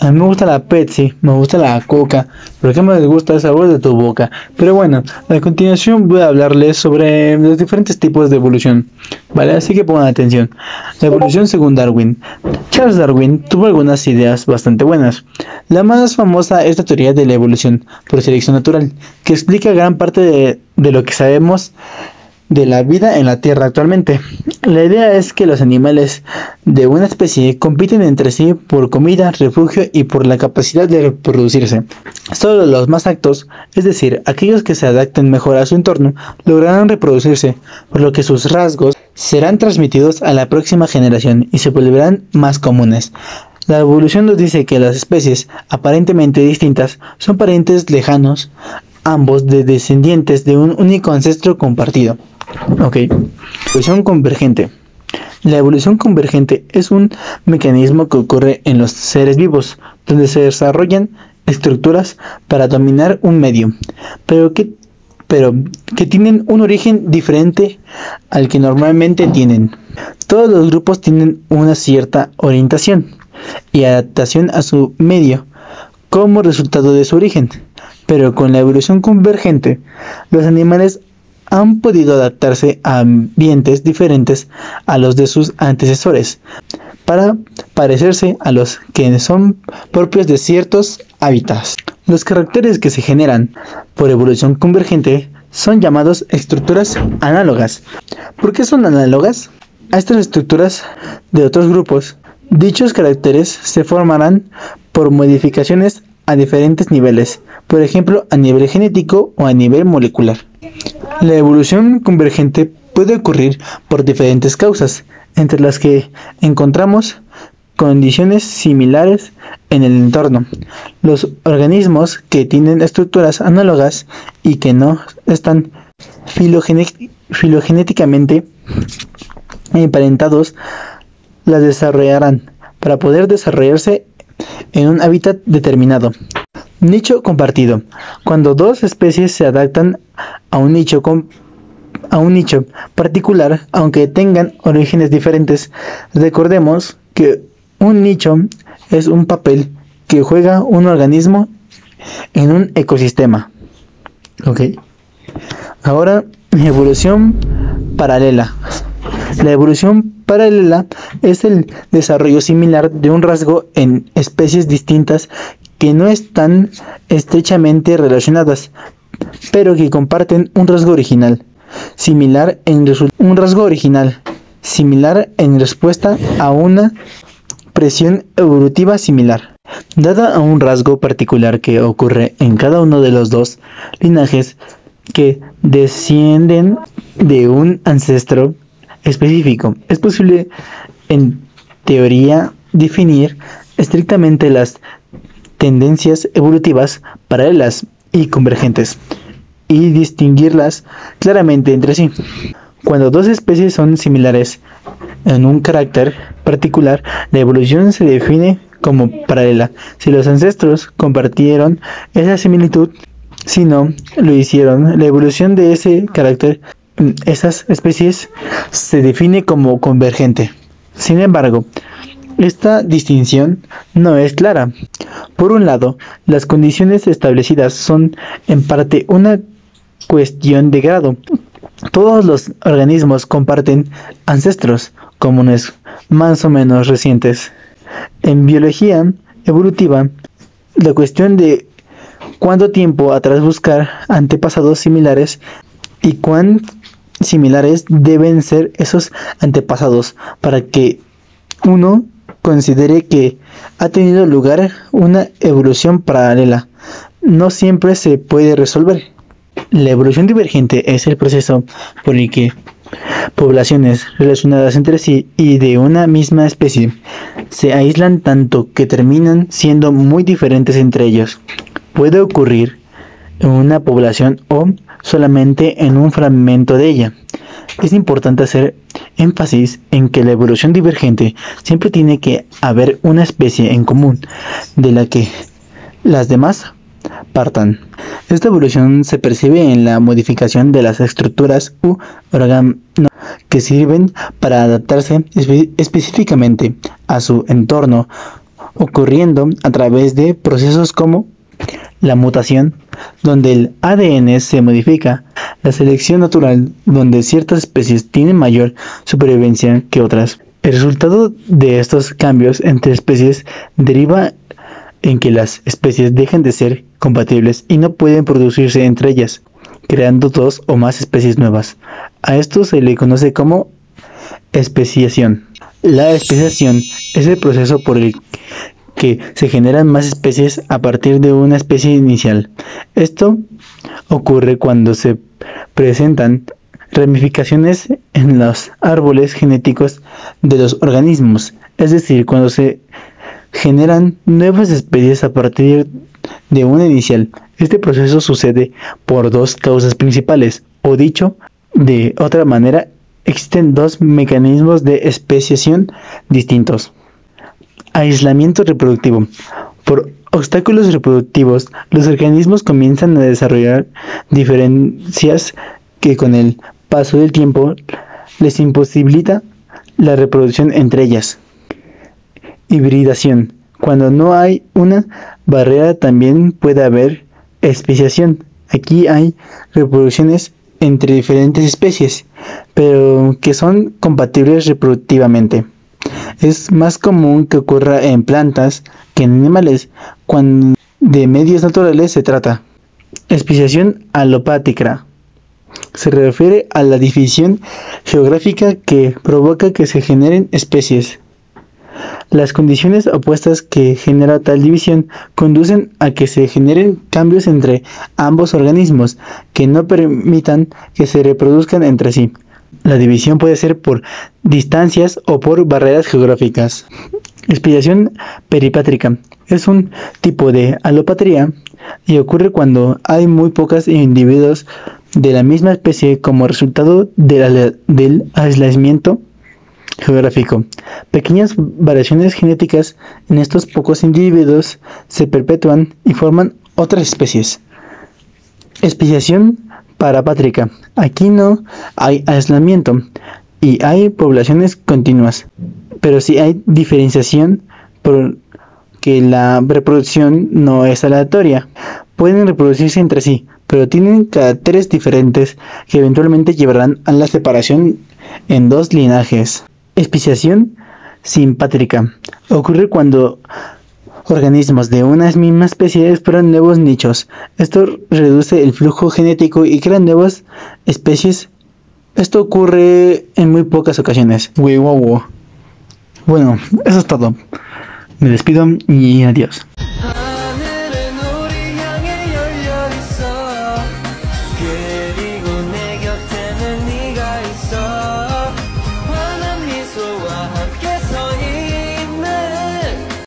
A mí me gusta la Pepsi, me gusta la Coca, pero ¿qué me gusta el sabor de tu boca? Pero bueno, a continuación voy a hablarles sobre los diferentes tipos de evolución, ¿vale? Así que pongan atención. La evolución según Darwin. Charles Darwin tuvo algunas ideas bastante buenas. La más famosa es la teoría de la evolución por selección natural, que explica gran parte de lo que sabemos de la vida en la Tierra actualmente. La idea es que los animales de una especie compiten entre sí por comida, refugio y por la capacidad de reproducirse. Solo los más aptos, es decir, aquellos que se adapten mejor a su entorno, lograrán reproducirse, por lo que sus rasgos serán transmitidos a la próxima generación y se volverán más comunes. La evolución nos dice que las especies aparentemente distintas son parientes lejanos, ambos descendientes de un único ancestro compartido. Ok. Evolución convergente. La evolución convergente es un mecanismo que ocurre en los seres vivos, donde se desarrollan estructuras para dominar un medio, pero que tienen un origen diferente al que normalmente tienen. Todos los grupos tienen una cierta orientación y adaptación a su medio como resultado de su origen, pero con la evolución convergente, los animales han podido adaptarse a ambientes diferentes a los de sus antecesores, para parecerse a los que son propios de ciertos hábitats. Los caracteres que se generan por evolución convergente son llamados estructuras análogas. ¿Por qué son análogas? A estas estructuras de otros grupos, dichos caracteres se formarán por modificaciones a diferentes niveles, por ejemplo a nivel genético o a nivel molecular. La evolución convergente puede ocurrir por diferentes causas, entre las que encontramos condiciones similares en el entorno. Los organismos que tienen estructuras análogas y que no están filogenéticamente emparentados las desarrollarán para poder desarrollarse en un hábitat determinado. Nicho compartido. Cuando dos especies se adaptan a un nicho particular, aunque tengan orígenes diferentes, recordemos que un nicho es un papel que juega un organismo en un ecosistema. Ok. Ahora, evolución paralela. La evolución paralela es el desarrollo similar de un rasgo en especies distintas que no están estrechamente relacionadas, pero que comparten un rasgo original, similar en respuesta a una presión evolutiva similar. Dada a un rasgo particular que ocurre en cada uno de los dos linajes que descienden de un ancestro específico, es posible en teoría definir estrictamente las tendencias evolutivas paralelas y convergentes y distinguirlas claramente entre sí. Cuando dos especies son similares en un carácter particular, la evolución se define como paralela si los ancestros compartieron esa similitud. Si no lo hicieron, la evolución de ese carácter en esas especies se define como convergente. Sin embargo, esta distinción no es clara. Por un lado, las condiciones establecidas son en parte una cuestión de grado. Todos los organismos comparten ancestros comunes más o menos recientes. En biología evolutiva, la cuestión de cuánto tiempo atrás buscar antepasados similares y cuán similares deben ser esos antepasados para que uno considere que ha tenido lugar una evolución paralela. No siempre se puede resolver. La evolución divergente es el proceso por el que poblaciones relacionadas entre sí y de una misma especie se aíslan tanto que terminan siendo muy diferentes entre ellos. Puede ocurrir en una población o solamente en un fragmento de ella. Es importante hacer énfasis en que la evolución divergente siempre tiene que haber una especie en común de la que las demás partan. Esta evolución se percibe en la modificación de las estructuras u órganos que sirven para adaptarse específicamente a su entorno ocurriendo a través de procesos como la mutación, donde el ADN se modifica, la selección natural, donde ciertas especies tienen mayor supervivencia que otras. El resultado de estos cambios entre especies deriva en que las especies dejan de ser compatibles y no pueden producirse entre ellas, creando dos o más especies nuevas. A esto se le conoce como especiación. La especiación es el proceso por el que se generan más especies a partir de una especie inicial. Esto ocurre cuando se presentan ramificaciones en los árboles genéticos de los organismos, es decir, cuando se generan nuevas especies a partir de una inicial. Este proceso sucede por dos causas principales, o dicho de otra manera, existen dos mecanismos de especiación distintos. Aislamiento reproductivo. Por obstáculos reproductivos, los organismos comienzan a desarrollar diferencias que con el paso del tiempo les imposibilita la reproducción entre ellas. Hibridación. Cuando no hay una barrera también puede haber especiación. Aquí hay reproducciones entre diferentes especies, pero que son compatibles reproductivamente. Es más común que ocurra en plantas que en animales, cuando de medios naturales se trata. Especiación alopática. Se refiere a la división geográfica que provoca que se generen especies. Las condiciones opuestas que genera tal división conducen a que se generen cambios entre ambos organismos que no permitan que se reproduzcan entre sí. La división puede ser por distancias o por barreras geográficas. Especiación peripátrica es un tipo de alopatría y ocurre cuando hay muy pocos individuos de la misma especie como resultado del aislamiento geográfico. Pequeñas variaciones genéticas en estos pocos individuos se perpetúan y forman otras especies. Especiación parapátrica. Aquí no hay aislamiento y hay poblaciones continuas, pero sí hay diferenciación porque la reproducción no es aleatoria. Pueden reproducirse entre sí, pero tienen caracteres diferentes que eventualmente llevarán a la separación en dos linajes. Especiación simpátrica. Ocurre cuando organismos de una misma especie exploran nuevos nichos. Esto reduce el flujo genético y crea nuevas especies. Esto ocurre en muy pocas ocasiones. Bueno, eso es todo. Me despido y adiós.